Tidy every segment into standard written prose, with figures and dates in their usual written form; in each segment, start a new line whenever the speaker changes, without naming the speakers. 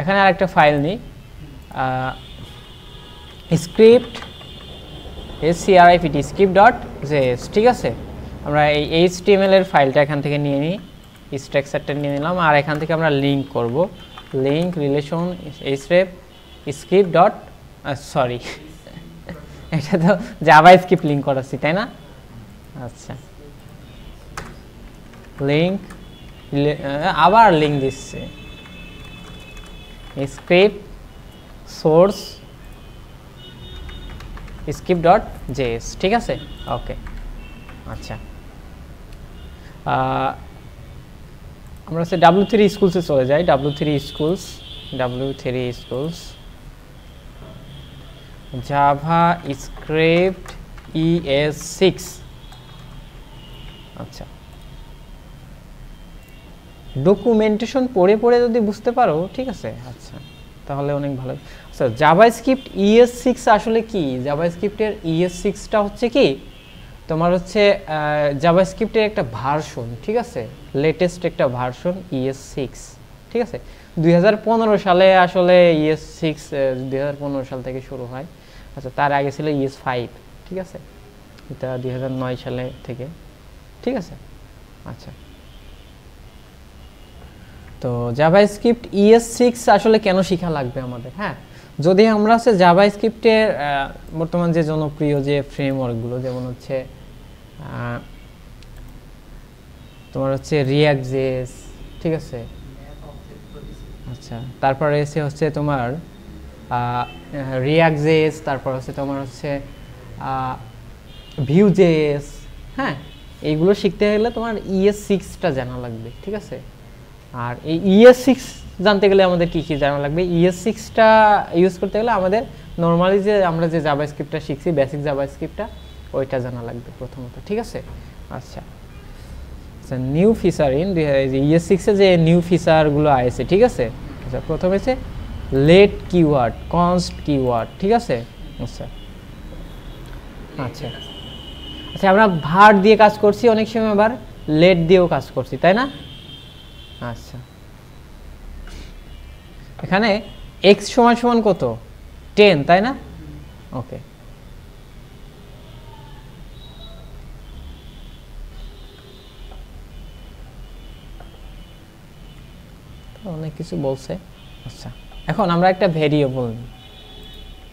এখানে আরেকটা ফাইল নিই, স্ক্রিপ্ট script script.js, ঠিক আছে। আমরা এই HTML এর ফাইলটা এখান থেকে নিয়ে নিই, স্ট্রাকচারটা নিয়ে নিলাম, আর এখান থেকে আমরা লিঙ্ক করব, link relation href script dot sorry এটা তো জাভাস্ক্রিপ্ট লিঙ্ক করাচ্ছি তাই না। আচ্ছা, লিঙ্ক আবার লিঙ্ক দিচ্ছে স্ক্রিপ্ট সোর্স script.js, ঠিক আছে। ওকে, আচ্ছা, আমরা হচ্ছে W3 স্কুলসে চলে যাই। W3 schools Java script ES6। আচ্ছা, ডকুমেন্টেশন পড়ে পড়ে যদি বুঝতে পারো, ঠিক আছে, আচ্ছা তাহলে অনেক ভালো। আচ্ছা, জাভাস্ক্রিপ্ট ES6 আসলে কি? জাভাস্ক্রিপ্টের ES6টা হচ্ছে কি তোমার হচ্ছে জাভাস্ক্রিপ্টের একটা ভার্সন, ঠিক আছে, লেটেস্ট একটা ভার্সন ES6, ঠিক আছে। 2015 সালে আসলে ES6 2015 সাল থেকে শুরু হয়। আচ্ছা, তার আগে ছিল ES5, ঠিক আছে, এটা 2009 সালে থেকে, ঠিক আছে। আচ্ছা, তো জাভাস্ক্রিপ্ট ES6 আসলে কেন শেখা লাগবে আমাদের? হ্যাঁ, যদি আমরা হচ্ছে জাভাস্ক্রিপ্টের বর্তমান যে জনপ্রিয় যে ফ্রেমওয়ার্কগুলো, যেমন হচ্ছে তোমার হচ্ছে React.js, ঠিক আছে, আচ্ছা, তারপরে এসে হচ্ছে তোমার React.js, তারপর হচ্ছে তোমার হচ্ছে Vue.js, হ্যাঁ, এইগুলো শিখতে গেলে তোমার ES6টা জানা লাগবে, ঠিক আছে। আর এই ES6 জানতে গেলে আমাদের কি কি জানা লাগবে? ES6টা ইউজ করতে গেলে আমাদের নরমালি যে আমরা যে জাভাস্ক্রিপ্টটা শিখছি, বেসিক জাভাস্ক্রিপ্টটা, ওইটা জানা লাগবে প্রথমত, ঠিক আছে। আচ্ছা, নিউ ফিচার ইন ES6 এ যে নিউ ফিচারগুলো আছে, ঠিক আছে। আচ্ছা, প্রথমে হচ্ছে লেট কিওয়ার্ড, কনস্ট কিওয়ার্ড, ঠিক আছে। আচ্ছা আচ্ছা আচ্ছা, আমরা ভার দিয়ে কাজ করছি অনেক সময়, আবার লেট দিয়েও কাজ করছি, তাই না? আচ্ছা, এখানে x সমান সমান কত? 10, তাই না? ওকে, অনেক কিছু বলছে। আচ্ছা, এখন আমরা একটা ভেরিয়েবল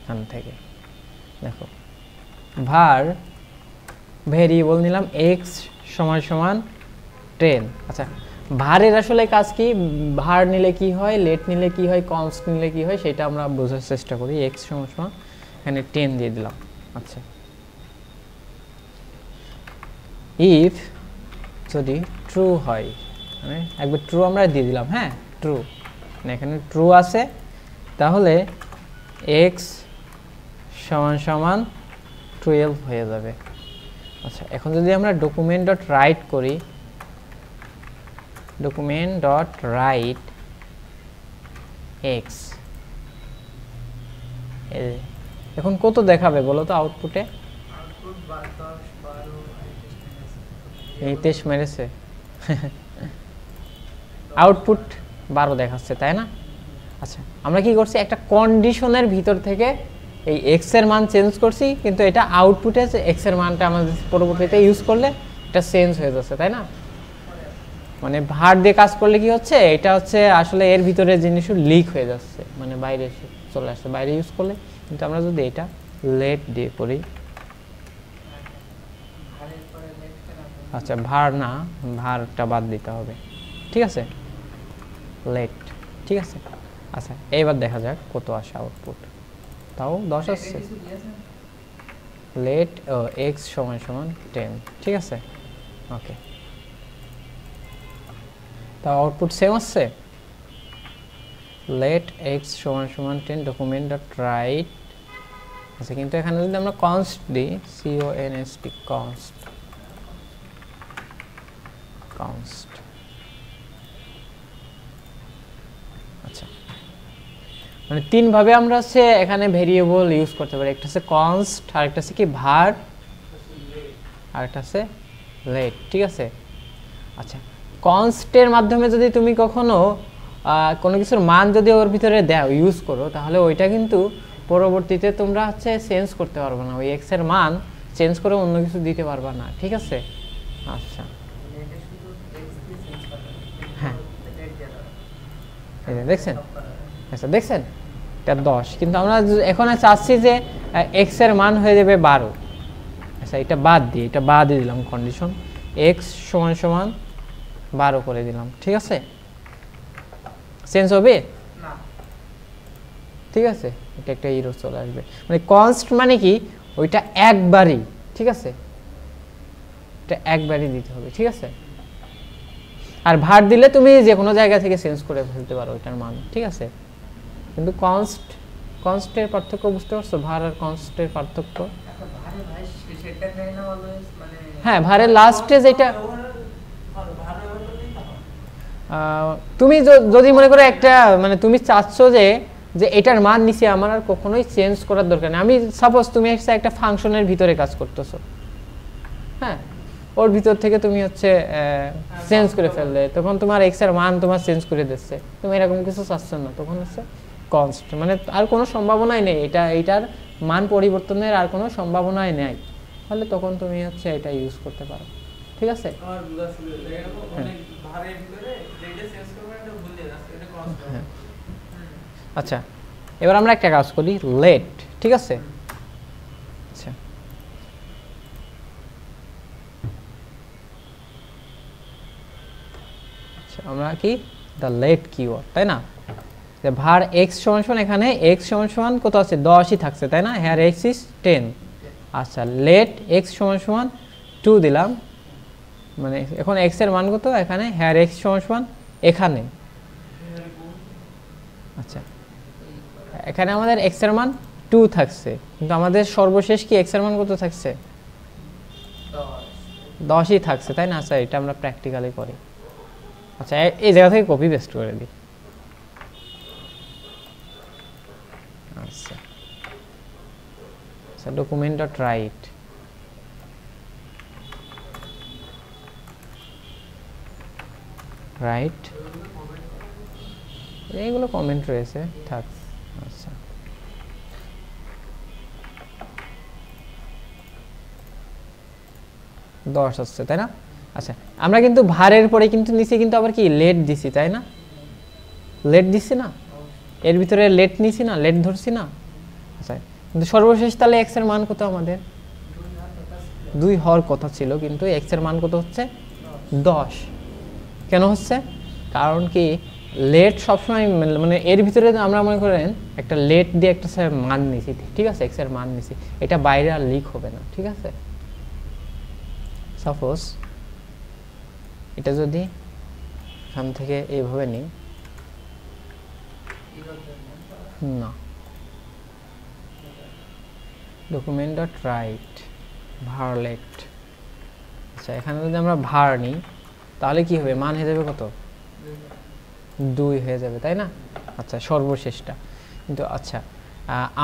এখান থেকে দেখো, var ভেরিয়েবল নিলাম x সমান সমান 10। আচ্ছা, ভারের আসলে কাজ কি? ভার নিলে কি হয়, লেট নিলে কি হয়, কনস্ট নিলে কি হয়, সেটা আমরা বোঝার চেষ্টা করি। x সমান সমান এখানে 10 দিয়ে দিলাম। আচ্ছা, ইফ যদি ট্রু হয়, মানে একবার ট্রু আমরা দিয়ে দিলাম, হ্যাঁ ট্রু, এখানে ট্রু আছে, তাহলে x সমান সমান 12 হয়ে যাবে। আচ্ছা, এখন যদি আমরা ডকুমেন্ট ডট রাইট করি, ডকুমেন্ট ডট রাইট x, এখন কত দেখাবে বলো তো আউটপুটে? এই 23 মেরেছে, আউটপুট 12 দেখাচ্ছে, তাই না? আচ্ছা, আমরা কি করছি, একটা কন্ডিশনের ভিতর থেকে এই x এর মান চেঞ্জ করছি, কিন্তু এটা আউটপুটে x এর মানটা আমাদের পরবর্তীতে ইউজ করলে এটা চেঞ্জ হয়ে যাচ্ছে, তাই না? মানে ভার দিয়ে কাজ করলে কি হচ্ছে, এটা হচ্ছে আসলে এর ভিতরে জিনিস লিক হয়ে যাচ্ছে, মানে বাইরে চলে আসছে, বাইরে ইউজ করলে। কিন্তু আমরা যদি এটা লেট দিয়ে করি, আচ্ছা ভার না, ভারটা বাদ দিতে হবে, ঠিক আছে, লেট, ঠিক আছে। আচ্ছা, এইবার দেখা যাক কত আসে আউটপুট, তাও 10 আসছে। লেট x সমান সমান 10, ঠিক আছে, ওকে, তাও আউটপুট সেম আসছে। লেট x সমান সমান 10 ডকুমেন্ট ডট রাইট। আচ্ছা, কিন্তু এখানে যদি আমরা কনস্ট দিই, const কনস্ট, কনস্ট, আচ্ছা, মানে তিন ভাবে আমরা হচ্ছে এখানে ভেরিয়েবল ইউজ করতে পারি। একটা হচ্ছে কনস্ট, আর একটা হচ্ছে কি var, আর একটা হচ্ছে লেট, ঠিক আছে। আচ্ছা, কনস্টের মাধ্যমে যদি তুমি কখনো কোনো কিছুর মান যদি ওর ভিতরে দাও ইউজ করো, তাহলে ওইটা কিন্তু পরবর্তীতে তোমরা হচ্ছে চেঞ্জ করতে পারবে না, ওই এক্স এর মান চেঞ্জ করে অন্য কিছু দিতে পারবে না, ঠিক আছে? আচ্ছা হ্যাঁ দেখছেন, আচ্ছা দেখছেন এটা 10, কিন্তু আমরা এখন চাচ্ছি যে এক্স এর মান হয়ে যাবে 12। আচ্ছা এটা বাদ দিই, এটা বাদই দিলাম কন্ডিশন, এক্স সমান সমান 12 করে দিলাম, ঠিক আছে? চেঞ্জ হবে না, ঠিক আছে? এটা একটা এরর চলে আসবে, মানে কনস্ট মানে কি ওইটা একবারই, ঠিক আছে? এটা একবারই দিতে হবে, ঠিক আছে? আর ভার দিলে তুমি যে কোনো জায়গা থেকে চেঞ্জ করে ফেলতে পারো ওইটার মান, ঠিক আছে? কিন্তু কনস্টের পার্থক্য বুঝতে পারছো, ভার আর কনস্টের পার্থক্য? হ্যাঁ ভারের লাস্টে যেটা তুমি যদি মনে করো একটা মানে তুমি চাচ্ছ যে এটার মান নিচে আমার আর কখনোই চেঞ্জ করার দরকার নেই, আমি সাপোজ তুমি একটা ফাংশনের ভিতরে কাজ করতেছো, হ্যাঁ ওর ভিতর থেকে তুমি হচ্ছে চেঞ্জ করে ফেললে, তখন তোমার এক্স এর মান তোমার চেঞ্জ করে দিচ্ছে, তুমি এরকম কিছু চাচ্ছ না, তখন হচ্ছে কনস্ট, মানে আর কোনো সম্ভাবনাই নেই এটার মান পরিবর্তনের আর কোনো সম্ভাবনাই নেই, তাহলে তখন তুমি হচ্ছে এটা ইউজ করতে পারো, ঠিক আছে? আচ্ছা এবার আমরা একটা কাজ করি, লেট, ঠিক আছে? আচ্ছা আমরা কি দ্য লেট কিওয়ার্ড, তাই না? যে ভার এক্স সমান সমান, এখানে এক্স সমান সমান কত আছে 10ই থাকছে, তাই না? Here X is 10। আচ্ছা লেট এক্স সমান সমান 2 দিলাম, মানে এখন এক্স এর মান কত এখানে, হেয়ার এক্স সমান সমান এখানে, আচ্ছা এখানে আমাদের এক্স এর মান 2 থাকছে, কিন্তু আমাদের সর্বশেষ কি এক্স এর মান কত থাকছে 10ই থাকছে, তাই না? আচ্ছা এটা আমরা প্র্যাকটিক্যালি করি, আচ্ছা এই জায়গা থেকে কপি পেস্ট করে দিই, আচ্ছা আচ্ছা ডকুমেন্ট ডট রাইট, রাইট এইগুলো কমেন্ট রয়েছে থাক, আচ্ছা 10 আসছে, তাই না? আচ্ছা আমরা কিন্তু ভারের পরে কিন্তু নিচে কিন্তু আবার কি লেট দিছি, তাই না? লেট দিছি না, এর ভিতরে লেট নিছি না, লেট ধরছি না, আচ্ছা কিন্তু সর্বশেষ তাহলে এক্স এর মান কত আমাদের 2 হওয়ার কথা ছিল, কিন্তু এক্স এর মান কত হচ্ছে 10, কেন হচ্ছে? কারণ কি লেট সবসময় মানে এর ভিতরে আমরা মনে করেন একটা লেট দিয়ে একটা মান নিছি, ঠিক আছে? এক্স এর মান নিছি, এটা বাইরে আর লিক হবে না, ঠিক আছে? সাপোজ এটা যদি এখান থেকে এইভাবে নিই না, ডকুমেন্ট ডট রাইট ভার লেট, আচ্ছা এখানে যদি আমরা ভার নিই তাহলে কি হবে, মান হয়ে যাবে কত 2 হয়ে যাবে, তাই না? আচ্ছা সর্বশেষটা কিন্তু, আচ্ছা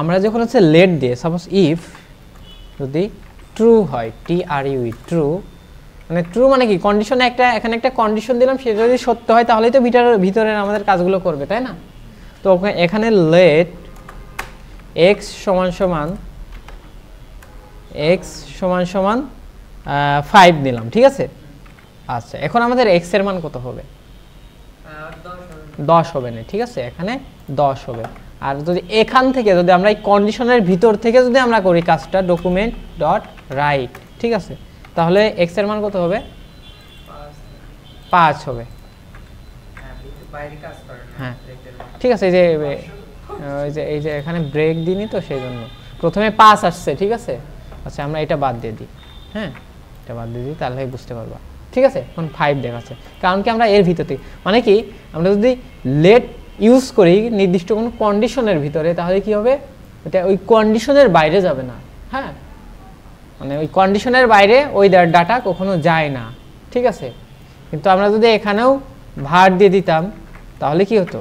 আমরা যখন হচ্ছে লেট দিয়ে সাপোজ ইফ যদি ট্রু হয়, TRU ট্রু, মানে ট্রু মানে কি কন্ডিশনে একটা, এখানে একটা কন্ডিশন দিলাম, সেটা যদি সত্য হয় তাহলেই তো ভিতরে আমাদের কাজগুলো করবে, তাই না? তো এখানে লেট এক্স সমান সমান 5 দিলাম, ঠিক আছে? আচ্ছা এখন আমাদের এক্স এর মান কত হবে 10 হবে না, ঠিক আছে? এখানে 10 হবে, আর যদি এখান থেকে যদি আমরা এই কন্ডিশনের ভিতর থেকে যদি আমরা করি কাজটা ডকুমেন্ট ডট রাইট, ঠিক আছে, তাহলে এক্স এর মান কত হবে 5 হবে, হ্যাঁ ঠিক আছে? এই যে এখানে ব্রেক দিইনি তো সেই জন্য প্রথমে 5 আসছে, ঠিক আছে? আচ্ছা আমরা এটা বাদ দিয়ে দিই, হ্যাঁ এটা বাদ দিয়ে দিই, তাহলে বুঝতে পারবা, ঠিক আছে? এখন 5 দেখাচ্ছে, কারণ কি আমরা এর ভিতরে মানে কি আমরা যদি লেট ইউজ করি নির্দিষ্ট কোনো কন্ডিশনের ভিতরে, তাহলে কি হবে এটা ওই কন্ডিশনের বাইরে যাবে না, হ্যাঁ মানে ওই কন্ডিশনের বাইরে ওই ডাটা কখনো যায় না, ঠিক আছে? কিন্তু আমরা যদি এখানেও ভার দিয়ে দিতাম তাহলে কি হতো,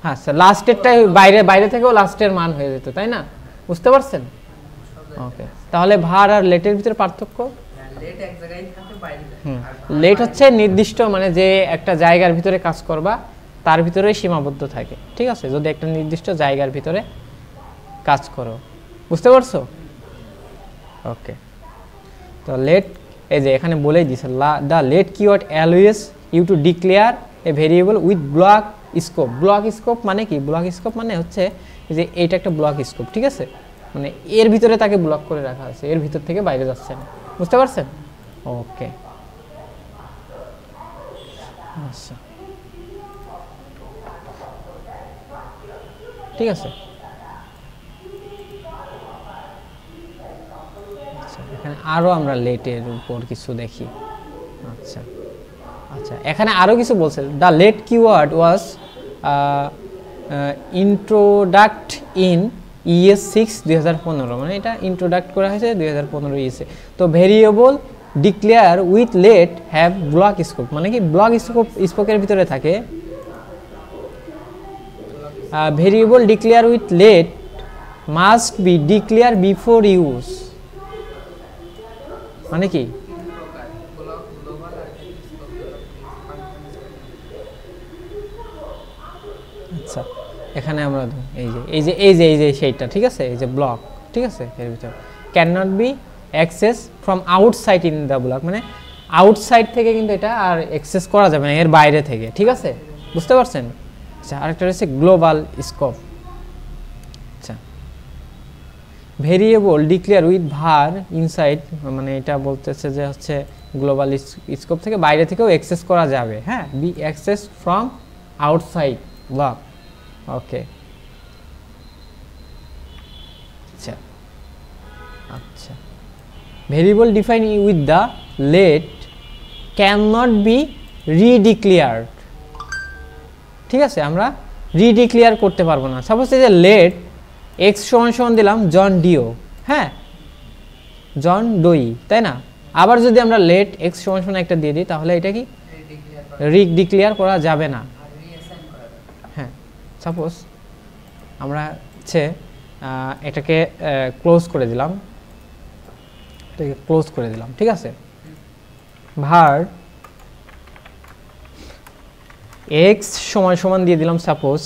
হ্যাঁ লাস্টেরটা বাইরে থেকেও লাস্টের মান হয়ে যেত, তাই না? বুঝতে পারছেন? ওকে, তাহলে ভার আর লেটের ভিতরে পার্থক্য
লেট এক জায়গায় থাকে বাইরে যায় আর
লেট হচ্ছে নির্দিষ্ট মানে যে একটা জায়গার ভিতরে কাজ করবা তার ভিতরে সীমাবদ্ধ থাকে, ঠিক আছে, যদি একটা নির্দিষ্ট জায়গার ভিতরে কাজ করো, বুঝতে পারছো? ওকে, তো লেট এই যে এখানে বলেই দিছে the let keyword always you to declare a variable with block scope. Block scope মানে কি? ব্লক স্কোপ মানে হচ্ছে যে এইটা একটা ব্লক স্কোপ, ঠিক আছে, মানে এর ভিতরে তাকে ব্লক করে রাখা আছে, এর ভিতর থেকে বাইরে যাচ্ছে না, বুঝতে পারছেন? ওকে, আচ্ছা, ঠিক আছে। আচ্ছা, এখানে আরো আমরা লেটের উপর কিছু দেখি। আচ্ছা আচ্ছা, এখানে আরো কিছু বলছে, the let keyword was introduce in ES 6 2015, মানে এটা ইন্ট্রোডাক্ট করা হয়েছে 2015 ইএসে। তো variable declare with let have block scope, মানে কি ব্লক স্কোপের ভিতরে থাকে। Variable declare with let must be declare before use, মানে কি?
ব্লক গ্লোবাল আর স্কোপ
আচ্ছা, এখানে আমরা এই যে সেইটা, ঠিক আছে, এই যে ব্লক, ঠিক আছে, এর ভিতর can not be access from outside in the block, মানে আউটসাইড থেকে কিন্তু এটা আর অ্যাক্সেস করা যাবে না, এর বাইরে থেকে, ঠিক আছে, বুঝতে পারছেন? আচ্ছা, আরেকটা রয়েছে গ্লোবাল স্কোপ। আচ্ছা, ভেরিয়েবল ডিক্লেয়ার উইথ ভার ইনসাইড, মানে এটা বলতেছে যে হচ্ছে গ্লোবাল স্কোপ থেকে বাইরে থেকেও অ্যাক্সেস করা যাবে, হ্যাঁ, be access from outside block. Okay, আচ্ছা আচ্ছা, variable define with the let can not be redeclared, ঠিক আছে, আমরা রিডিক্লেয়ার করতে পারবো না। সাপোজ এই যে লেট এক্স সমান সমান দিলাম জন ডিও, হ্যাঁ, জন ডোই, তাই না? আবার যদি আমরা লেট এক্স সমান সমান একটা দিয়ে দিই তাহলে এটা কি রিডিক্লেয়ার করা যাবে না। হ্যাঁ, সাপোজ আমরা হচ্ছে এটাকে ক্লোজ করে দিলাম, এটাকে ক্লোজ করে দিলাম, ঠিক আছে, ভার এক্স সমান সমান দিয়ে দিলাম সাপোজ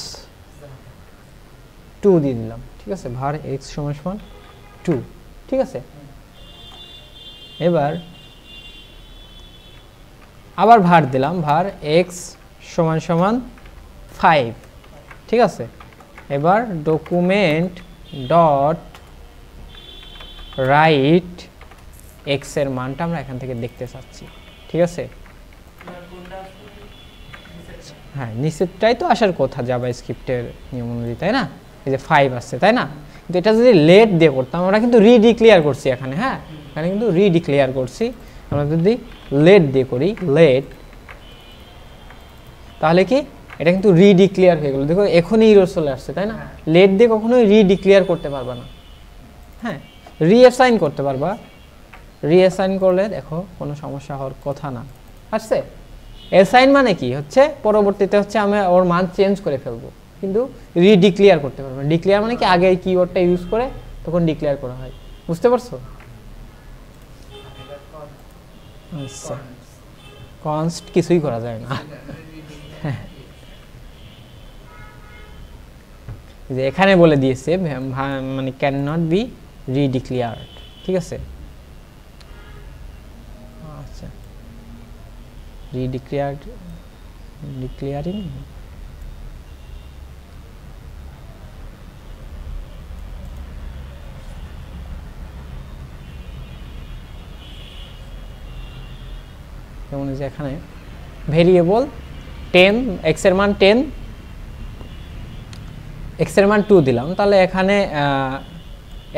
2 দিয়ে দিলাম, ঠিক আছে, ভার এক্স সমান সমান 2, ঠিক আছে। এবার আবার ভার দিলাম, ভার এক্স সমান সমান 5, ঠিক আছে। এবার ডকুমেন্ট ডট রাইট এক্স এর মানটা আমরা এখান থেকে দেখতে চাচ্ছি, ঠিক আছে। হ্যাঁ, নিচেরটাই তো আসার কথা জাভাস্ক্রিপ্টের নিয়ম অনুযায়ী, তাই না? এই যে 5 আসছে, তাই না? কিন্তু এটা যদি লেট দিয়ে করতাম, আমরা কিন্তু রিডিক্লেয়ার করছি এখানে, হ্যাঁ, এখানে কিন্তু রিডিক্লেয়ার করছি। আমরা যদি লেট দিয়ে করি, লেট, তাহলে কি এটা কিন্তু রিডিক্লেয়ার হয়ে গেল। দেখো এখনই ইরর চলে আসছে, তাই না? লেট দিয়ে কখনোই রিডিক্লেয়ার করতে পারবা না, হ্যাঁ, রিঅ্যাসাইন করতে পারবা। রিঅ্যাসাইন করলে দেখো কোনো সমস্যা হওয়ার কথা না, আসছে। অ্যাসাইন মানে কি হচ্ছে পরবর্তীতে হচ্ছে আমি ওর মান চেঞ্জ করে ফেলবো, কিন্তু রিডিক্লেয়ার করতে পারবো না। ডিক্লেয়ার মানে কি আগে এই কিওয়ার্ডটা ইউজ করে তখন ডিক্লেয়ার করা হয়, বুঝতে পারছো? আচ্ছা, কনস্ট কিছুই করা যায় না। যে এখানে বলে দিয়েছে মানে ক্যান নট বি রিডিক্লেয়ার্ড, ঠিক আছে। আচ্ছা, রিডিক্লেয়ার্ড, ডিক্লেয়ারিং, যেমন যে এখানে ভেরিয়েবল 10 এক্স এর মান 10, এক্স এর মান 2 দিলাম, তাহলে এখানে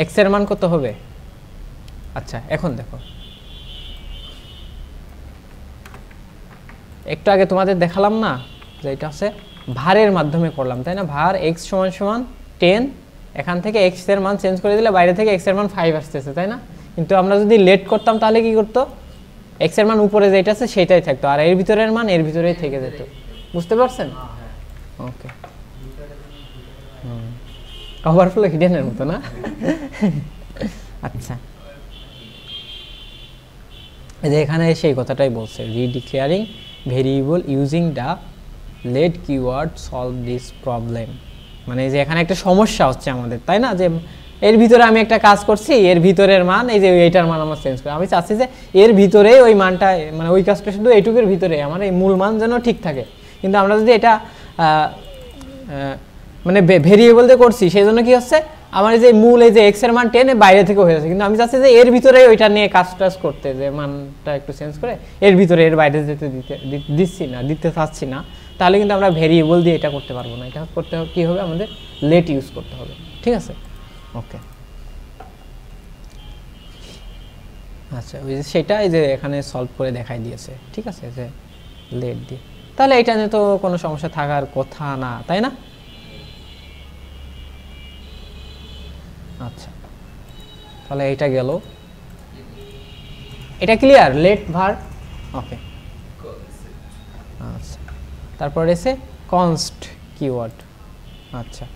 এক্স এর মান কত হবে? আচ্ছা, এখন দেখো, একটু আগে তোমাদের দেখালাম না যে এটা হচ্ছে ভারের মাধ্যমে করলাম, তাই না? ভার এক্স সমান সমান 10, এখান থেকে এক্স এর মান চেঞ্জ করে দিলে বাইরে থেকে এক্স এর মান 5 আসতেছে, তাই না? কিন্তু আমরা যদি লেট করতাম তাহলে কি করতো? এক্স এর মান উপরে যেটা আছে সেটাই থাকতো, আর এর ভিতরের মান এর ভিতরেই থেকে যেত, বুঝতে পারছেন? ওকে, ওভারফ্লো হিডেনের মতো না? আচ্ছা, এই যে এখানে সেই কথাটাই বলছে, redeclaring variable using the let keyword solve this problem. মানে যে এখানে একটা সমস্যা হচ্ছে আমাদের, তাই না, যে এর ভিতরে আমি একটা কাজ করছি, এর ভিতরের মান এই যে এইটার মান আমার চেঞ্জ করে, আমি চাচ্ছি যে এর ভিতরে ওই মানটা, মানে ওই কাজটা শুধু এইটুকুর ভিতরে আমার এই মূল মান যেন ঠিক থাকে। কিন্তু আমরা যদি এটা মানে ভেরিয়েবল দিয়ে করছি, সেই জন্য কি হচ্ছে, আমার এই যে মূল এই যে এক্স এর মান 10 বাইরে থেকে হয়ে যাচ্ছে, কিন্তু আমি চাচ্ছি যে এর ভিতরে ওইটা নিয়ে কাজ টাজ করতে, যে মানটা একটু চেঞ্জ করে এর ভিতরে এর বাইরে যেতে দিতে চাচ্ছি না, তাহলে কিন্তু আমরা ভেরিয়েবল দিয়ে এটা করতে পারবো না। এটা করতে হবে কি হবে, আমাদের লেট ইউজ করতে হবে, ঠিক আছে। ওকে, আচ্ছা, ওই যে সেটা এই যে এখানে সলভ করে দেখাই দিয়েছে, ঠিক আছে, যে লেট দিয়ে, তাহলে এটা নিয়ে তো কোনো সমস্যা থাকার কথা না, তাই না? আচ্ছা, তাহলে এইটা গেল, এটা ক্লিয়ার, লেট ভার। ওকে, আচ্ছা, তারপর এসে কনস্ট কিওয়ার্ড। আচ্ছা,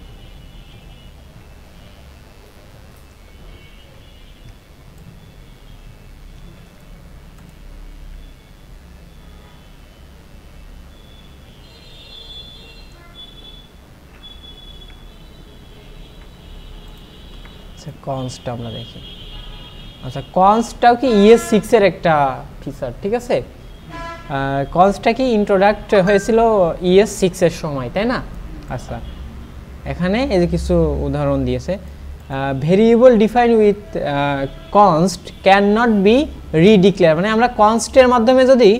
কনস্ট আমরা দেখি। আচ্ছা, কনস্টটাও কি ES6 এর একটা ফিচার, ঠিক আছে। কনস্টটা কি ইন্ট্রোডাক্ট হয়েছিল ES6 এর সময়, তাই না? আচ্ছা, এখানে এই যে কিছু উদাহরণ দিয়েছে, variable define with const can not be redeclare, মানে আমরা কনস্টের মাধ্যমে যদি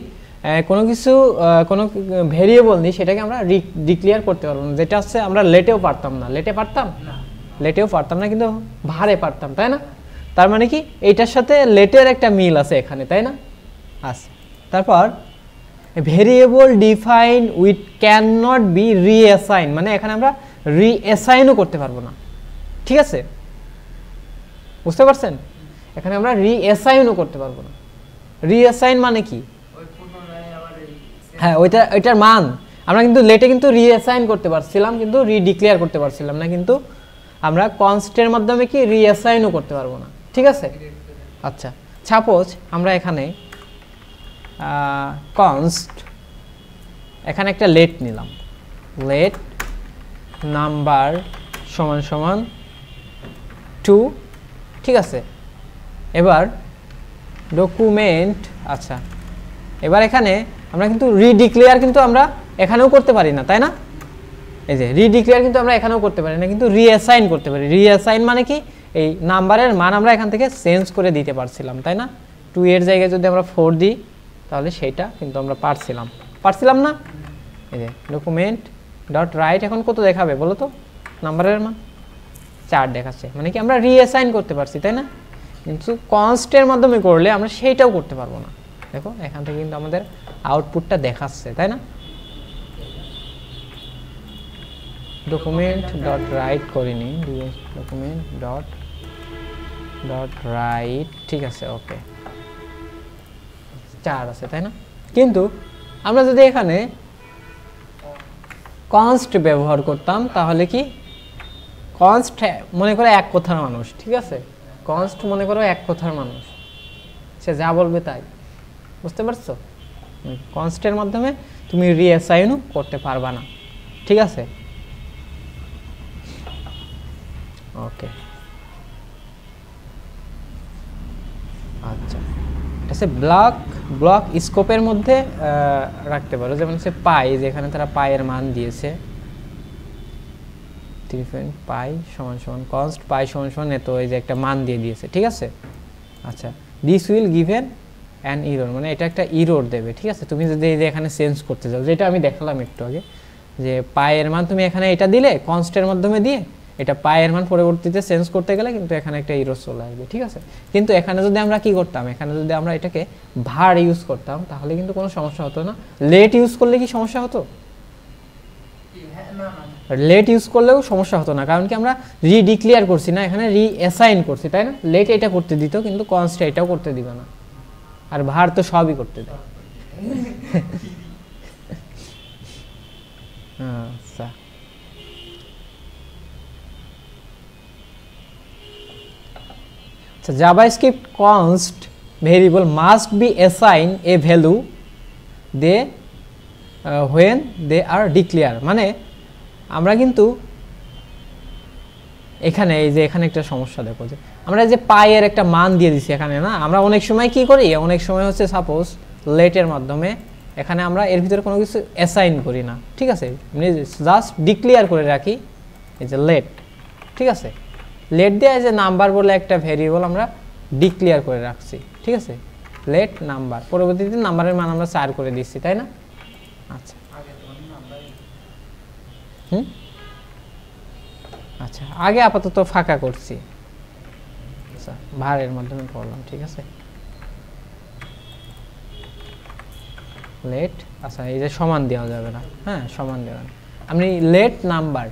কোনো কিছু কোনো ভেরিয়েবল নিই, সেটাকে আমরা ডিক্লেয়ার করতে পারবো না, যেটা হচ্ছে আমরা লেটেও পারতাম না। লেটেও পারতাম না, কিন্তু ভারে পারতাম, তাই না? তার মানে কি এইটার সাথে লেটের একটা মিল আছে এখানে, তাই না? আচ্ছা, তারপর variable define with can not be reassign, মানে এখানে আমরা রিঅ্যাসাইনও করতে পারবো না, ঠিক আছে, বুঝতে পারছেন? এখানে আমরা রিঅ্যাসাইনও করতে পারবো না। রিঅ্যাসাইন মানে কি? হ্যাঁ, ওইটার মান আমরা কিন্তু লেটে কিন্তু রিঅ্যাসাইন করতে পারছিলাম, কিন্তু রিডিক্লেয়ার করতে পারছিলাম না, কিন্তু আমরা কনস্টের মাধ্যমে কি রিঅ্যাসাইনও করতে পারবো না, ঠিক আছে। আচ্ছা, সাপোজ আমরা এখানে কনস্ট, এখানে একটা লেট নিলাম, লেট নাম্বার সমান সমান 2, ঠিক আছে। এবার ডকুমেন্ট, আচ্ছা, এবার এখানে আমরা কিন্তু রিডিক্লেয়ার কিন্তু আমরা এখানেও করতে পারি না, তাই না? এই যে রিডিক্লেয়ার কিন্তু আমরা এখানেও করতে পারি না, কিন্তু রিঅ্যাসাইন করতে পারি। রিঅ্যাসাইন মানে কি, এই নাম্বারের মান আমরা এখান থেকে চেঞ্জ করে দিতে পারছিলাম, তাই না? 2 এর জায়গায় যদি আমরা 4 দিই, তাহলে সেইটা কিন্তু আমরা পারছিলাম না। এই যে ডকুমেন্ট ডট রাইট এখন কত দেখাবে বলো তো, নাম্বারের মান 4 দেখাচ্ছে, মানে কি আমরা রিঅ্যাসাইন করতে পারছি, তাই না? কিন্তু কনস্টের মাধ্যমে করলে আমরা সেইটাও করতে পারবো না। দেখো এখান থেকে কিন্তু আমাদের আউটপুটটা দেখাচ্ছে, তাই না? ডকুমেন্ট ডট রাইট করিনি, ডকুমেন্ট ডট রাইট, ঠিক আছে, ওকে, 4 আছে, তাই না? কিন্তু আমরা যদি এখানে কনস্ট ব্যবহার করতাম, তাহলে কি, কনস্ট মনে করো এক কথার মানুষ, ঠিক আছে, কনস্ট মনে করো এক কথার মানুষ, সে যা বলবে তাই, বুঝতে পারছো? কনস্টের মাধ্যমে তুমি রিঅ্যাসাইনও করতে পারবা না, ঠিক আছে। ওকে, আচ্ছা, এটা হচ্ছে ব্লক স্কোপের মধ্যে রাখতে পারো, যেমন হচ্ছে পাই, যেখানে তারা পায়ের মান দিয়েছে 3 পাই সমান সমান কনস্ট পাই সমান সমান এত, এই যে একটা মান দিয়ে দিয়েছে, ঠিক আছে। আচ্ছা, this will given an error, মানে এটা একটা ইরর দেবে, ঠিক আছে। তুমি যদি এই যে এখানে চেঞ্জ করতে যাও, যেটা আমি দেখালাম একটু আগে, যে পায়ের মান তুমি এখানে এটা দিলে কনস্টের মাধ্যমে দিয়ে, এটা পায়ের মান পরবর্তীতে চেঞ্জ করতে গেলে কিন্তু এখানে একটা ইরর চলে আসবে, ঠিক আছে। কিন্তু এখানে যদি আমরা কি করতাম, এখানে যদি আমরা এটাকে ভার ইউজ করতাম, তাহলে কিন্তু কোনো সমস্যা হতো না। লেট ইউজ করলে কি সমস্যা হতো? লেট ইউজ করলেও সমস্যা হতো না, কারণ কি আমরা রিডিক্লেয়ার করছি না, এখানে রিঅ্যাসাইন করছি, তাই না? লেট এটা করতে দিত, কিন্তু কনস্ট এটাও করতে দিবে না, আর ভার তো সবই করতে দেয়। আচ্ছা, JavaScript const variable must be assign a value they when they are declare. মানে আমরা কিন্তু এখানে এই যে এখানে একটা সমস্যা দেখো, যে আমরা যে পায়ের একটা মান দিয়ে দিছি এখানে না, আমরা অনেক সময় কি করি, অনেক সময় হচ্ছে সাপোজ লেটের মাধ্যমে এখানে আমরা এর ভিতরে কোনো কিছু অ্যাসাইন করি না, ঠিক আছে, জাস্ট ডিক্লেয়ার করে রাখি এই যে লেট, ঠিক আছে, লেট দিয়ে যে নাম্বার বলে একটা ভেরিয়েবল আমরা ডিক্লেয়ার করে রাখছি, ঠিক আছে, লেট নাম্বার, পরবর্তীতে নাম্বারের মান আমরা 4 করে দিচ্ছি, তাই না? আচ্ছা আচ্ছা, আগে আপাতত ফাঁকা করছি, আচ্ছা ভারের মাধ্যমে করলাম, ঠিক আছে, লেট, আচ্ছা এই যে সমান দেওয়া যাবে না, হ্যাঁ সমান দেওয়া না, আমি লেট নাম্বার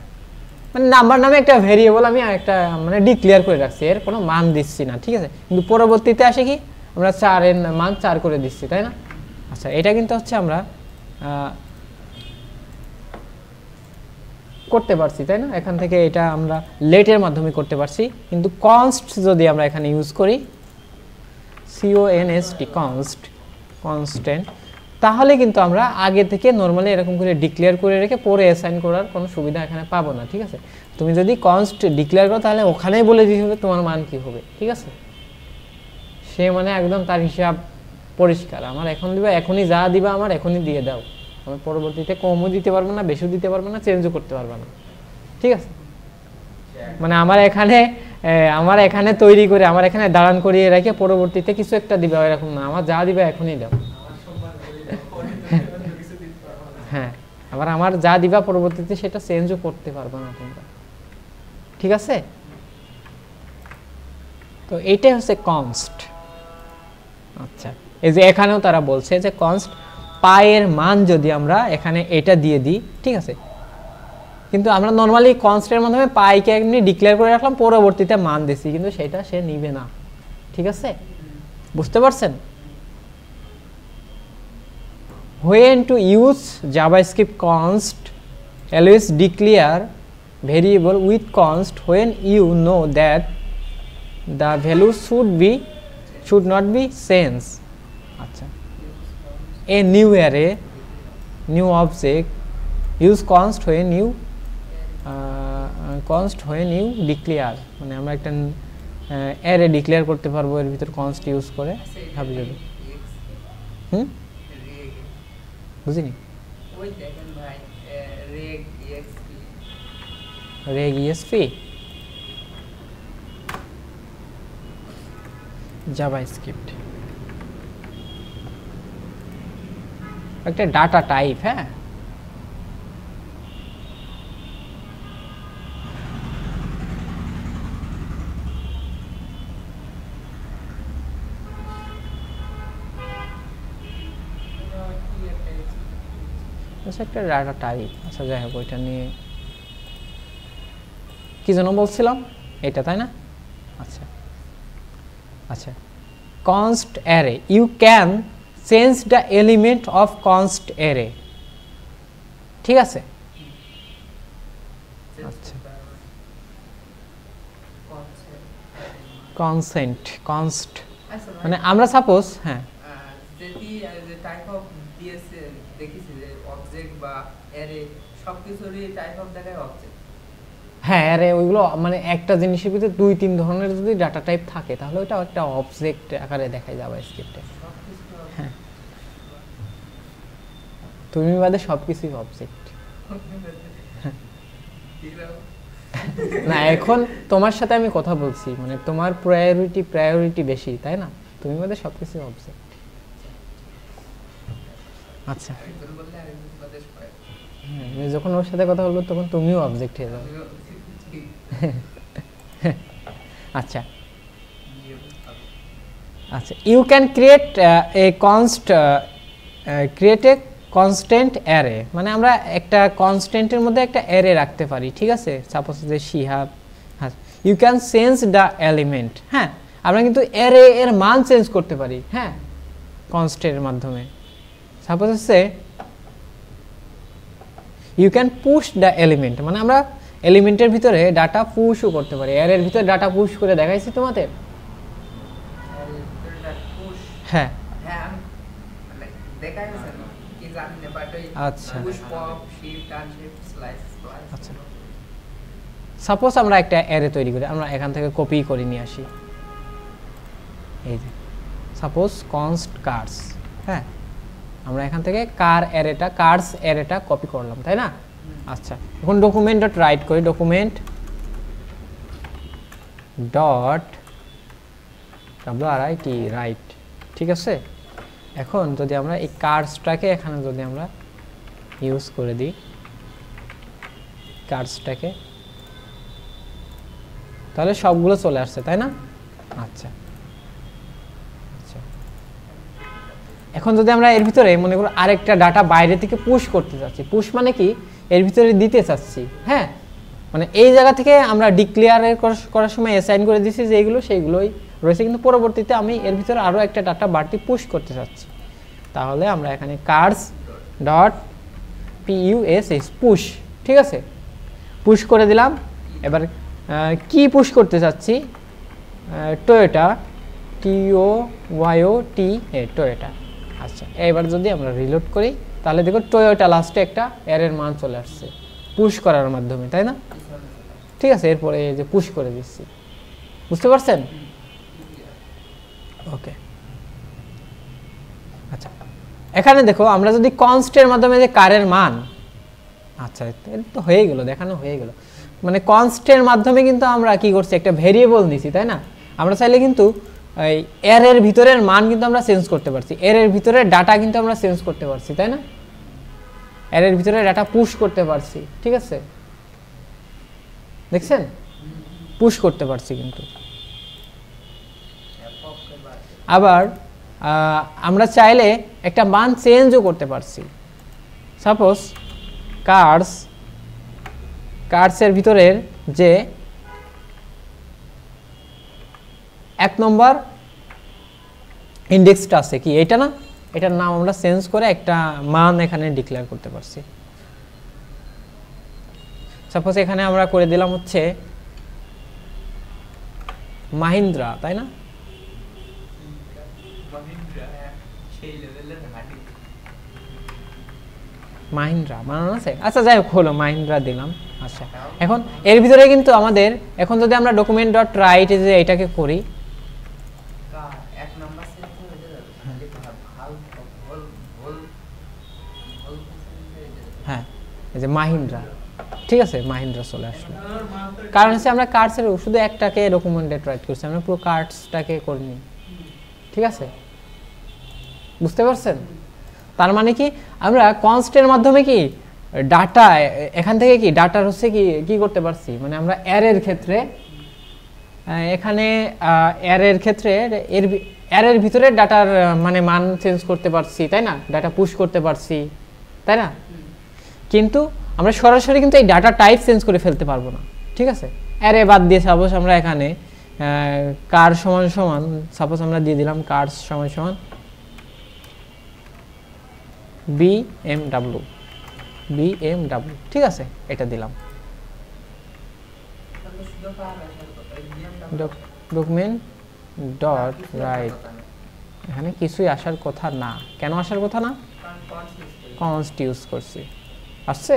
মানে নাম্বার নামে একটা ভেরিয়েবল আমি একটা মানে ডিক্লেয়ার করে রাখছি, এর কোনো মান দিচ্ছি না, ঠিক আছে, কিন্তু পরবর্তীতে আসে কি আমরা 4 এর মান 4 করে দিচ্ছি, তাই না? আচ্ছা এটা কিন্তু হচ্ছে আমরা করতে পারছি, তাই না? এখান থেকে এটা আমরা লেটের মাধ্যমে করতে পারছি, কিন্তু কনস্ট যদি আমরা এখানে ইউজ করি CONST কনস্ট, কনস্ট্যান্ট, তাহলে কিন্তু আমরা আগে থেকে নরমালি এরকম করে ডিক্লেয়ার করে রেখে পরে অ্যাসাইন করার কোনো সুবিধা এখানে পাবো না, ঠিক আছে। তুমি যদি কনস্ট ডিক্লেয়ার করো তাহলে ওখানেই বলে দিতে হবে তোমার মান কি হবে, ঠিক আছে, সে মানে একদম তার হিসাব পরিষ্কার, আমার এখন দিবা এখনই যা দিবা আমার এখনই দিয়ে দাও, আমি পরবর্তীতে কমও দিতে পারবো না, বেশিও দিতে পারবো না, চেঞ্জও করতে পারবো না, ঠিক আছে। মানে আমার এখানে তৈরি করে আমার এখানে দাঁড়ান করিয়ে রেখে পরবর্তীতে কিছু একটা দিবে এরকম না, আমার যা দিবে এখনই দাও, হ্যাঁ আবার আমার যা দিবা পরবর্তীতে সেটা চেঞ্জও করতে পারবো না তোমরা, ঠিক আছে। তো এইটাই হচ্ছে কনস্ট। আচ্ছা এই যে এখানেও তারা বলছে যে কনস্ট পায়ের মান যদি আমরা এখানে এটা দিয়ে দিই, ঠিক আছে, কিন্তু আমরা নরমালি কনস্টের মাধ্যমে পাইকে এমনি ডিক্লেয়ার করে রাখলাম, পরবর্তীতে মান দিছি, কিন্তু সেটা সে নিবে না, ঠিক আছে, বুঝতে পারছেন? When to use JavaScript const, always declare variable with const when you know that the value should not be changed. আচ্ছা, a new array, new object, use const when you declare, মানে আমরা একটা array declare করতে পারবো এর ভিতর const use করে, ভাবি যদি বুঝিনি,
ওই দেখেন ভাই
reg exp JavaScript একটা ডাটা টাইপ, হ্যাঁ একটা ডাটা টাইপ। আচ্ছা যাই হোক, ওইটা নিয়ে কি যেন বলছিলাম, এটা তাই না? আচ্ছা আচ্ছা, const array, you can change the element of const array, ঠিক আছে। আচ্ছা consent const মানে আমরা সাপোজ, হ্যাঁ
যেটি টাইপ অফ দিয়েছে দেখিছি যে অবজেক্ট বা অ্যারে সবকিছুরই টাইপ অফ দেখায় অবজেক্ট,
হ্যাঁ অ্যারে ওইগুলো মানে একটা জিনিসের ভিতরে 2-3 ধরনের যদি ডাটা টাইপ থাকে তাহলে ওটা একটা অবজেক্ট আকারে দেখায় জাভাস্ক্রিপ্টে, হ্যাঁ তুমি বাদে সবকিছুই অবজেক্ট না। এখন তোমার সাথে আমি কথা বলছি, মানে তোমার প্রায়োরিটি বেশি, তাই না? তুমি বাদে সবকিছুই অবজেক্ট। আচ্ছা হ্যাঁ, যখন ওর সাথে কথা বলবো তখন তুমিও অবজেক্ট হয়ে যাবে। আচ্ছা আচ্ছা, you can create a constant array, মানে আমরা একটা কনস্ট্যান্টের মধ্যে একটা অ্যারে রাখতে পারি, ঠিক আছে, সাপোজ যে শিহাব, হ্যাঁ you can change the element, হ্যাঁ আমরা কিন্তু অ্যারে এর মান চেঞ্জ করতে পারি, হ্যাঁ কনস্ট্যান্টের মাধ্যমে। সাপোজ হচ্ছে you can push the element, মানে আমরা এলিমেন্টের ভিতরে ডাটা পুশও করতে পারি, অ্যারের ভিতরে ডাটা পুশ করে দেখাইছি তোমাদের, হ্যাঁ
হ্যাঁ আমি মানে দেখা গেছে না কি জানি না বাট ওই
আচ্ছা
push pop shift unshift slice slice
আচ্ছা সাপোজ আমরা একটা অ্যারে তৈরি করি, আমরা এখান থেকে কপি করে নিয়ে আসি। এই যে সাপোজ কনস্ট কার্স, হ্যাঁ আমরা এখান থেকে কার্স অ্যারেটা কপি করলাম, তাই না? আচ্ছা এখন ডকুমেন্ট ডট রাইট করি, ডকুমেন্ট ডট WRIT রাইট, ঠিক আছে। এখন যদি আমরা এই কার্সটাকে এখানে যদি আমরা ইউজ করে দিই, কার্সটাকে, তাহলে সবগুলো চলে আসছে, তাই না? আচ্ছা আচ্ছা এখন যদি আমরা এর ভিতরে মনে করো আরেকটা ডাটা বাইরে থেকে পুশ করতে চাচ্ছি, পুশ মানে কি এর ভিতরে দিতে চাচ্ছি, হ্যাঁ মানে এই জায়গা থেকে আমরা ডিক্লেয়ার করার সময় অ্যাসাইন করে দিছি যে এইগুলো সেইগুলোই রয়েছে, কিন্তু পরবর্তীতে আমি এর ভিতরে আরও একটা ডাটা বাড়তি পুশ করতে চাচ্ছি, তাহলে আমরা এখানে কার্স ডট PUSH পুশ, ঠিক আছে, পুশ করে দিলাম। এবার কি পুশ করতে চাচ্ছি, টয়োটা TOYOTA টয়োটা। আচ্ছা এবার যদি আমরা রিলোড করি তাহলে দেখো টয়োটা লাস্টে একটা অ্যারের মান চলে আসছে পুশ করার মাধ্যমে, তাই না? ঠিক আছে, এরপরে এই যে পুশ করে দিচ্ছি, বুঝতে পারছেন? ওকে আচ্ছা এখানে দেখো আমরা যদি কনস্টের মাধ্যমে যে কারের মান, আচ্ছা এটা তো হয়ে গেল, দেখানো হয়ে গেল, মানে কনস্টের মাধ্যমে কিন্তু আমরা কি করছি একটা ভেরিয়েবল নিছি, তাই না? আমরা চাইলে কিন্তু এই এর ভিতরের মান কিন্তু আমরা চেঞ্জ করতে পারছি, এর ভিতরের ডাটা কিন্তু আমরা চেঞ্জ করতে পারছি, তাই না? এর ভিতরে ডাটা পুশ করতে পারছি, ঠিক আছে, দেখছেন পুশ করতে পারছি কিন্তু। আবার আমরা চাইলে একটা মান চেঞ্জও করতে পারছি, সাপোজ কার্সের ভিতরের যে 1 নম্বর ইন্ডেক্সটা আছে কি এটা না, এটার নাম আমরা চেঞ্জ করে একটা মান এখানে ডিক্লেয়ার করতে পারছি। সাপোজ এখানে আমরা করে দিলাম হচ্ছে মাহিন্দ্রা, তাই না? মাহিন্দ্রা বানানো আছে, আচ্ছা যাই হোক হলো মাহিন্দ্রা দিলাম। আচ্ছা এখন এর ভিতরে কিন্তু আমাদের এখন যদি আমরা ডকুমেন্ট ডট রাইট যে এটাকে করি, হ্যাঁ এই যে মাহিন্দ্রা, ঠিক আছে মাহিন্দ্রা চলে আসলো, কারণ হচ্ছে আমরা কার্ডসের শুধু একটাকে ডকুমেন্ট ডট রাইট করছি, আমরা পুরো কার্ডসটাকে করিনি, ঠিক আছে, বুঝতে পারছেন? তার মানে কি আমরা কনস্টের মাধ্যমে কি ডাটা এখান থেকে কি ডাটার হচ্ছে কি করতে পারছি, মানে আমরা অ্যারের ক্ষেত্রে এখানে অ্যারের ক্ষেত্রে অ্যারের ভিতরে ডাটার মানে মান চেঞ্জ করতে পারছি, তাই না? ডাটা পুশ করতে পারছি, তাই না? কিন্তু আমরা সরাসরি কিন্তু এই ডাটা টাইপ চেঞ্জ করে ফেলতে পারবো না, ঠিক আছে। অ্যারে বাদ দিয়ে সাপোজ আমরা এখানে কার সমান সমান সাপোজ আমরা দিয়ে দিলাম কার্স সমান সমান BMW, ঠিক আছে, এটা দিলাম। ডকুমেন্ট ডট রাইট, এখানে কিছুই আসার কথা না, কেন আসার কথা না? কনস্ট ইউজ করছি, আসছে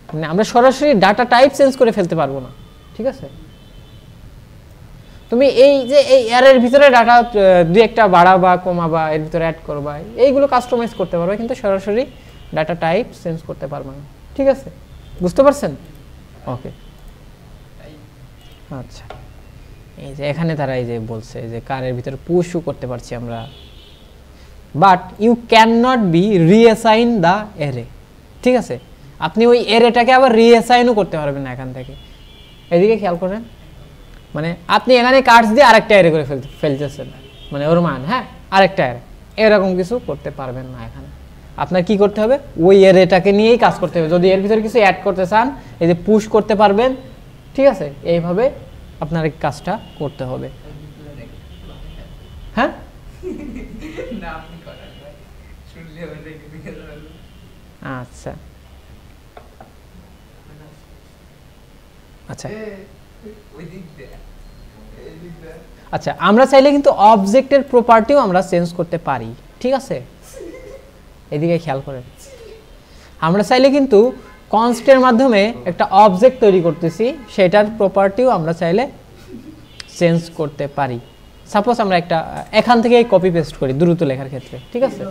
মানে আমরা সরাসরি ডাটা টাইপ চেঞ্জ করে ফেলতে পারবো না, ঠিক আছে। তুমি এই যে এই অ্যারের ভিতরে ডাটা দুই একটা বাড়াবা কমাবা, এর ভিতরে অ্যাড করবা, এইগুলো কাস্টমাইজ করতে পারবে, কিন্তু সরাসরি ডাটা টাইপ চেঞ্জ করতে পারবে না, ঠিক আছে, বুঝতে পারছেন? ওকে আচ্ছা এই যে এখানে তারা এই যে বলছে যে কারের ভিতরে পুশও করতে পারছি আমরা, but you can not be reassign the array, ঠিক আছে, আপনি ওই অ্যারেটাকে আবার রিঅ্যাসাইনও করতে পারবেন না এখান থেকে, এদিকে খেয়াল করেন, মানে আপনি এখানে কার্ডস দিয়ে আরেকটা অ্যারে করে ফেলতেছেন, মানে ওর মান, হ্যাঁ আরেকটা অ্যারে, এরকম কিছু করতে পারবেন না এখানে। আপনার কি করতে হবে, ওই অ্যারেটাকে নিয়েই কাজ করতে হবে, যদি এর ভিতরে কিছু অ্যাড করতে চান এই যে পুশ করতে পারবেন, ঠিক আছে, এইভাবে আপনার এই কাজটা করতে হবে, হ্যাঁ আচ্ছা আচ্ছা আচ্ছা আমরা চাইলে কিন্তু অবজেক্টের প্রপার্টিও আমরা চেঞ্জ করতে পারি, ঠিক আছে? এদিকে খেয়াল করেন, আমরা চাইলে কিন্তু কনস্টের মাধ্যমে একটা অবজেক্ট তৈরি করতেছি, সেটার প্রপার্টিও আমরা চাইলে চেঞ্জ করতে পারি। সাপোজ আমরা একটা এখান থেকে কপি পেস্ট করি দ্রুত লেখার ক্ষেত্রে, ঠিক আছে?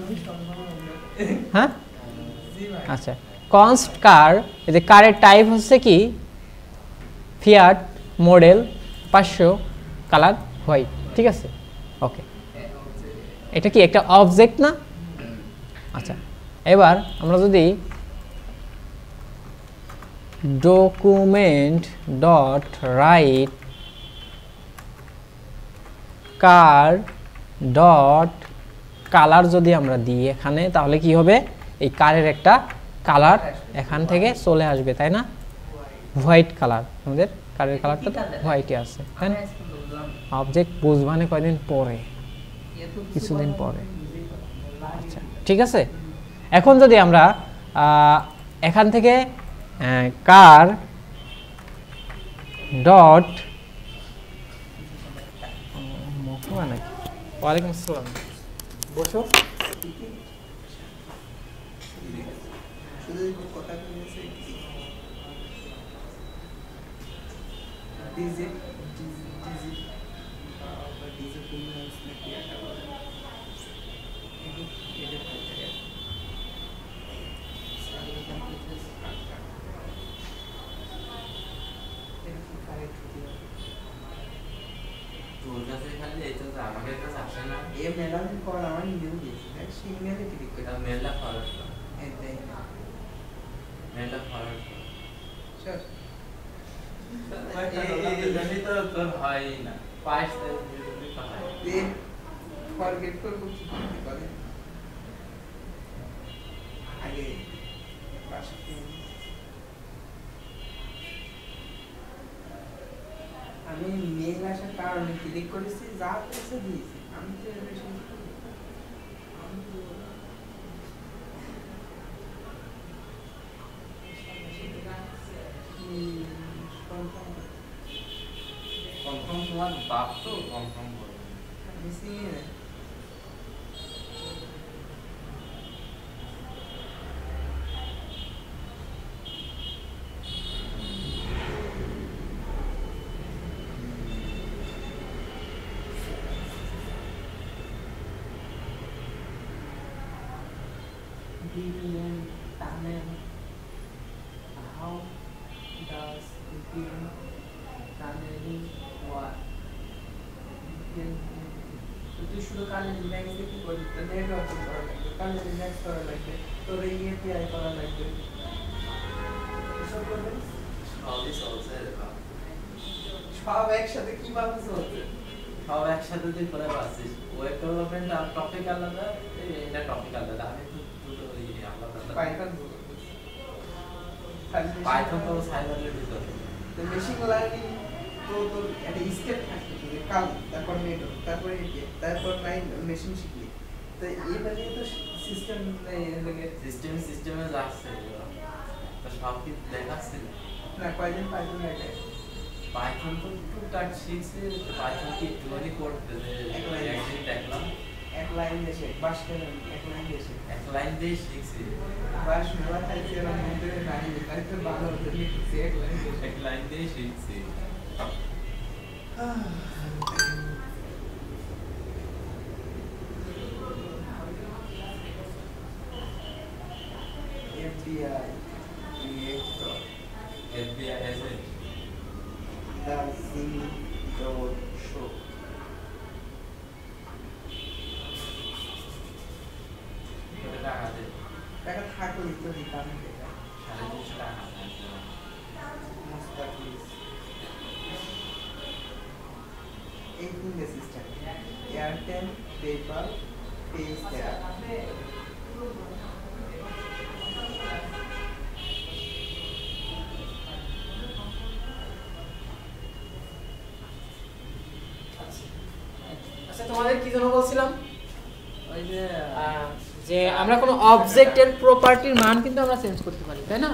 হ্যাঁ আচ্ছা, কনস্ট কার, এই যে কারের টাইপ হচ্ছে কি ফিয়াট, মডেল 500, কালার হোয়াইট, ঠিক আছে? ওকে, এটা কি একটা অবজেক্ট না? আচ্ছা এবার আমরা যদি ডকুমেন্ট ডট রাইট কার ডট কালার যদি আমরা দিই এখানে, তাহলে কি হবে? এই কারের একটা কালার এখান থেকে চলে আসবে, তাই না? হোয়াইট কালার, আমাদের কারের কালারটা তো হোয়াইটই আছে, তাই না? অবজেক্ট বুঝবানে কয়দিন পরে, কিছুদিন পরে। আচ্ছা ঠিক আছে, এখন যদি আমরা এখান থেকে কার ডট ওয়ালাইকুম আসসালাম, বসো।
আমি মেল আসার কারণে ক্লিক করেছি, যা পেয়েছে দিয়েছি। আমি তো
কনফার্ম তোমার বাপ তো কনফার্ম করে
how does তুই শুধু কালে রিল্যাক্স কি করবি? নেটওয়ার্ক করা লাগবে, কালে রিল্যাক্স করা লাগবে, তোর এই এপিআই করা লাগবে, এসব করবে
সবই চলছে।
সব একসাথে কিভাবে চলছে?
সব একসাথে তুই করে পাচ্ছিস। ওয়েব ডেভেলপমেন্ট আর টপিক আলাদা, এটা টপিক আলাদা। আমি তো দুটো আলাদা
পাইথন
পাইথন তো সাইবারের ভিতরে।
তো মেশিন লার্নিং তো তোর একটা স্টেপ থাকে, কাল তারপর নেটওয়ার্ক, তারপর এপিআই, তারপর মেশিন শিখলি। তো এইভাবে তো সিস্টেম
সিস্টেমে যাচ্ছে। তো সব কি দেখাচ্ছে
না? কয়দিন পাইথন লাগে?
পাইথন তো টুকটাক শিখছে। পাইথন কি একটুখানি করতে একদিন দেখলাম
এক লাইন এসে বাস কেন এক লাইন এসে
এক লাইন দিয়ে শিখছি।
বাস মেলা খাইছে এরকম মধ্যে নাই, তাই তো ভালো হতে লিখছি এক লাইন
দিয়ে শিখছি।
FBI reactor
FBI আছে
show টাকা থাকলে তো দিতাম এটা
250 টাকা
মুস্তাফিজ এই তিনটে সিস্টেম এয়ারটেল, পেপাল, পেস্টেরা।
আচ্ছা তোমাদের কি জন্য বলছিলাম?
ওই
যে আমরা কোনো অবজেক্টের প্রপার্টির মান কিন্তু আমরা চেঞ্জ করতে পারি, তাই না?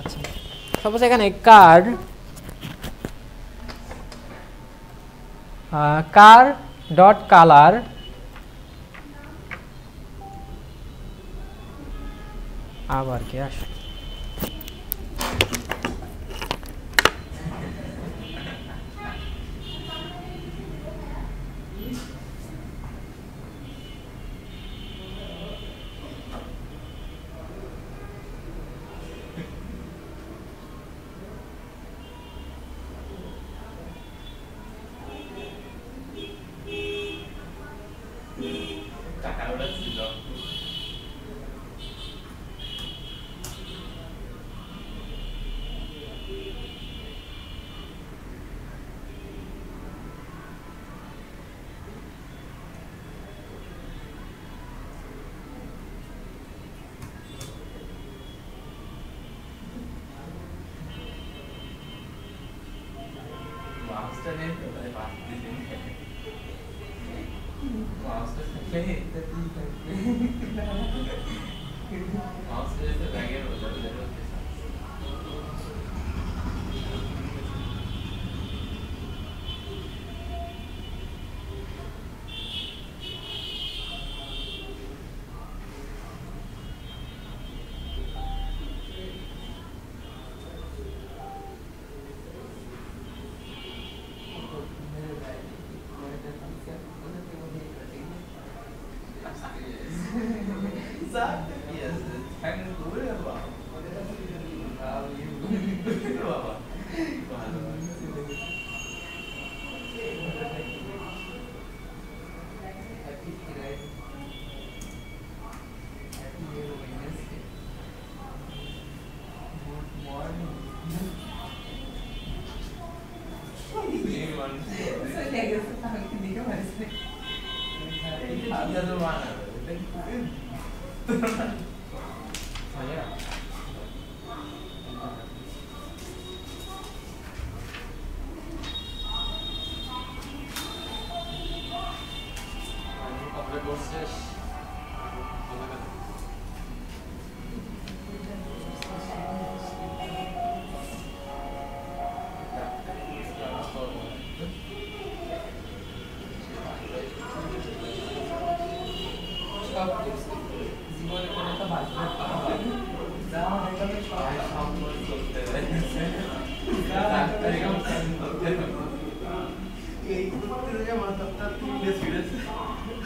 আচ্ছা সাপোজ এখানে কার্ড কার ডট কালার আবার কি আসে
টাকা উড়াচ্ছিল মাউসটা নেই তো তাই পাস দিলেন মাউসটা থাকলে এটা কি থাকবে মাউসটা যেতে ব্যাগের মধ্যে লেগে Sagte mir, es ist keine Ruhe war. জীবনে কোনো একটা বাজবে যা হবে সব করতে এই করতে যে মাথাটা তিনটে ছিড়েছে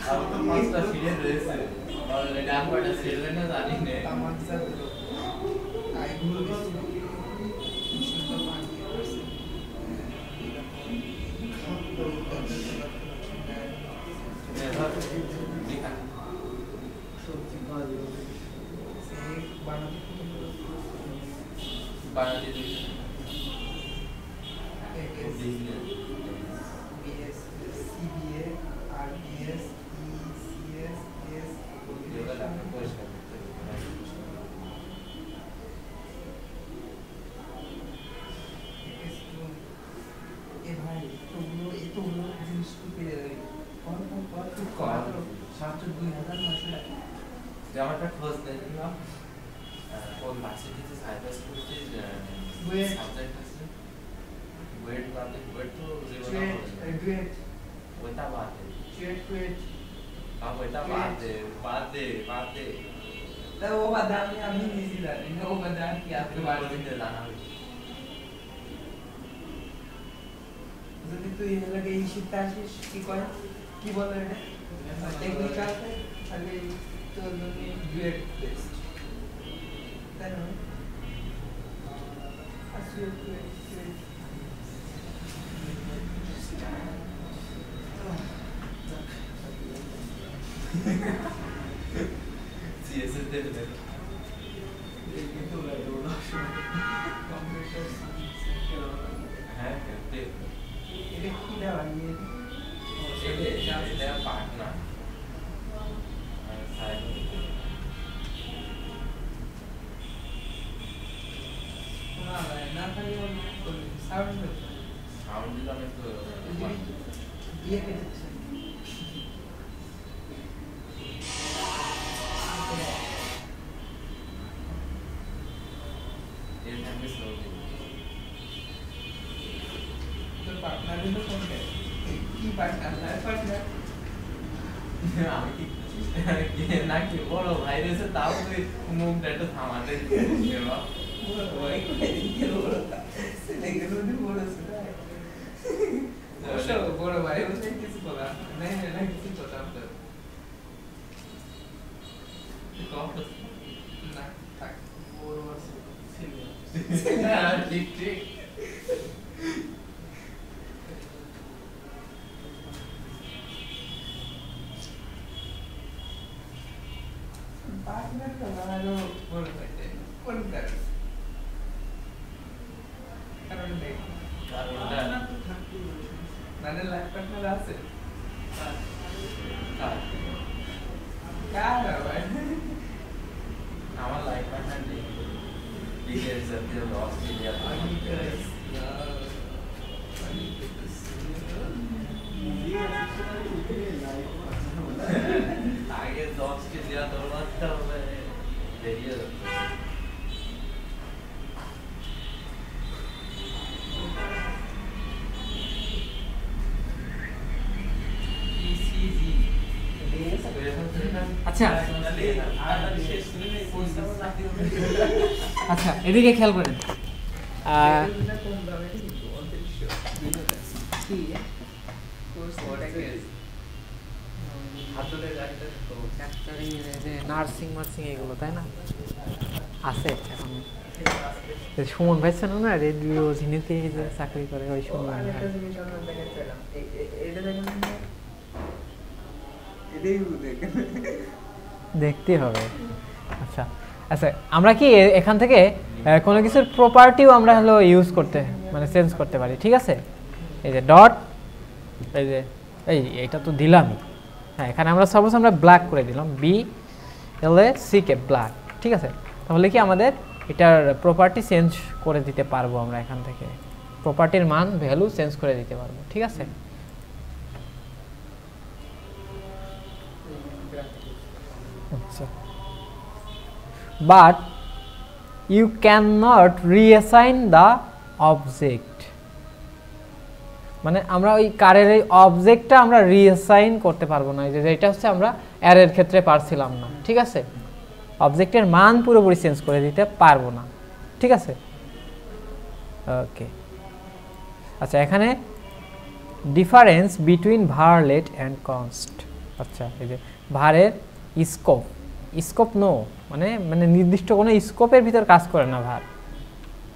আর তো পাঁচটা ছিড়ে রয়েছে অলরেডি আর কয়টা ছিড়বে না জানি না আমার স্যার আই ভুল গেছিল শুদ্ধ পানি করছে বানাতে দিয়েছে BS CBA RBS ECS S এগুলো লাগবে পরিষ্কার করতে এ ভাই এতগুলো জিনিস তো পেয়ে যাবে সাতশো 2,900 টাকা আমারটা খোঁজ দেয় দিলাম কোন ভার্সিটিতে সাইবার সিকিউরিটি সাবজেক্ট আছে ওয়েট বাদে ওয়েট তো জিরো না ডুয়েট ওটা বাদে ডুয়েট ওটা বাদে তা ও বাদে আমি নিজে জানি না ও বাদে কি আপনি বাদে জানা যদি তুই এর লাগে এই শিখতে আসিস কি করে কি বলে এটা টেকনিক্যাল তাহলে তোর জন্য ডুয়েট টেস্ট তাই না আসলে ডুয়েট সিএসএস দেবে দেবে এই কিন্তু ওরা কম্পিউটার সায়েন্স হ্যাঁ করতে এটা কি দেওয়া নিয়ে এটা পার্টনার না খালি সাউন্ড দিলে অনেক দিয়ে কেটেছে এর নামে সৌদি তোর পার্টনারের তো কোনটা কি
পার্টনার
আমি কি নাকি বড় ভাই রয়েছে তাও তুই মুখটা একটু থামাতে
বড় ভাই বলতে কিছু বলা না কিছু কথা না থাক বড় আছে ঠিক ঠিক পার্টনার তো আরো বড় হইতে কোন কারণ নেই
কারণটা
মানে লাইফ পার্টনার আছে
কার
কার ভাই
আমার লাইফ পার্টনার নেই বিগের সাথে অস্ট্রেলিয়া আগে 10 কে দেওয়া দরকারটা হবে দেরিয়ে যাচ্ছে
আচ্ছা আচ্ছা এদিকে খেয়াল করেন নার্সিং মার্সিং এগুলো তাই না আছে এখন সুমন ভাই ছিল না রেডিও ঝিনিতে যে চাকরি করে ওই সুমন ভাই দেখতে হবে আচ্ছা আচ্ছা আমরা কি এখান থেকে কোনো কিছুর প্রপার্টিও আমরা হলো ইউজ করতে মানে চেঞ্জ করতে পারি ঠিক আছে এই যে ডট এই যে এইটা তো দিলামই হ্যাঁ এখানে আমরা সাপোজ আমরা ব্ল্যাক করে দিলাম BLACK ব্ল্যাক ঠিক আছে তাহলে কি আমাদের এটার প্রপার্টি চেঞ্জ করে দিতে পারবো আমরা এখান থেকে প্রপার্টির মান ভ্যালু চেঞ্জ করে দিতে পারবো ঠিক আছে আচ্ছা but you cannot reassign the object মানে আমরা ওই কারের এই অবজেক্টটা আমরা রিঅ্যাসাইন করতে পারবো না যে এটা হচ্ছে আমরা অ্যারের ক্ষেত্রে পারছিলাম না ঠিক আছে অবজেক্টের মান পুরোপুরি চেঞ্জ করে দিতে পারবো না ঠিক আছে ওকে আচ্ছা এখানে difference between var let and const আচ্ছা এই যে ভারের স্কোপ নো মানে মানে নির্দিষ্ট কোনো স্কোপের ভিতর কাজ করে না var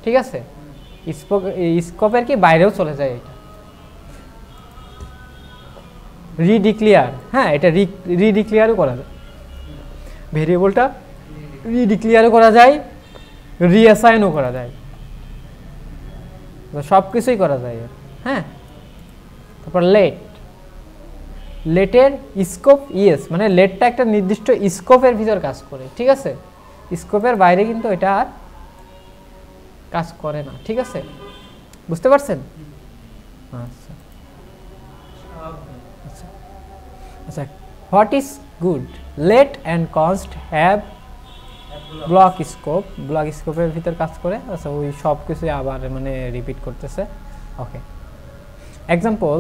ঠিক আছে স্কোপের কি বাইরেও চলে যায় এটা রিডিক্লেয়ার হ্যাঁ এটা রিডিক্লেয়ারও করা যায় ভেরিয়েবলটা রিডিক্লেয়ারও করা যায় রিঅ্যাসাইনও করা যায় সব কিছুই করা যায় হ্যাঁ তারপর লেটের স্কোপ ইয়েস মানে লেটটা একটা নির্দিষ্ট স্কোপের ভিতর কাজ করে ঠিক আছে স্কোপের বাইরে কিন্তু এটা আর কাজ করে না ঠিক আছে বুঝতে পারছেন আচ্ছা আচ্ছা what is good let and const have block স্কোপের ভিতর কাজ করে আচ্ছা ওই সব কিছু আবার মানে রিপিট করতেছে ওকে এক্সাম্পল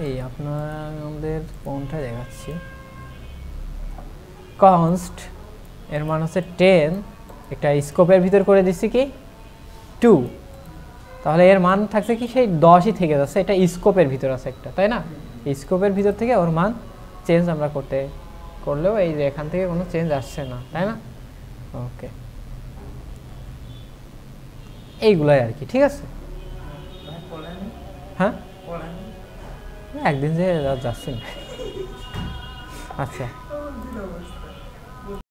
এই আপনাদের কোনটা দেখাচ্ছি কনস্ট এর মান হচ্ছে 10 একটা স্কোপের ভিতর করে দিচ্ছি কি 2 তাহলে এর মান থাকছে কি সেই 10ই থেকে যাচ্ছে এটা স্কোপের ভিতর আছে একটা তাই না স্কোপের ভিতর থেকে ওর মান চেঞ্জ আমরা করলেও এই যে এখান থেকে কোনো চেঞ্জ আসছে না তাই না ওকে এইগুলাই আর কি ঠিক আছে হ্যাঁ একদিন যে যাচ্ছি না আচ্ছা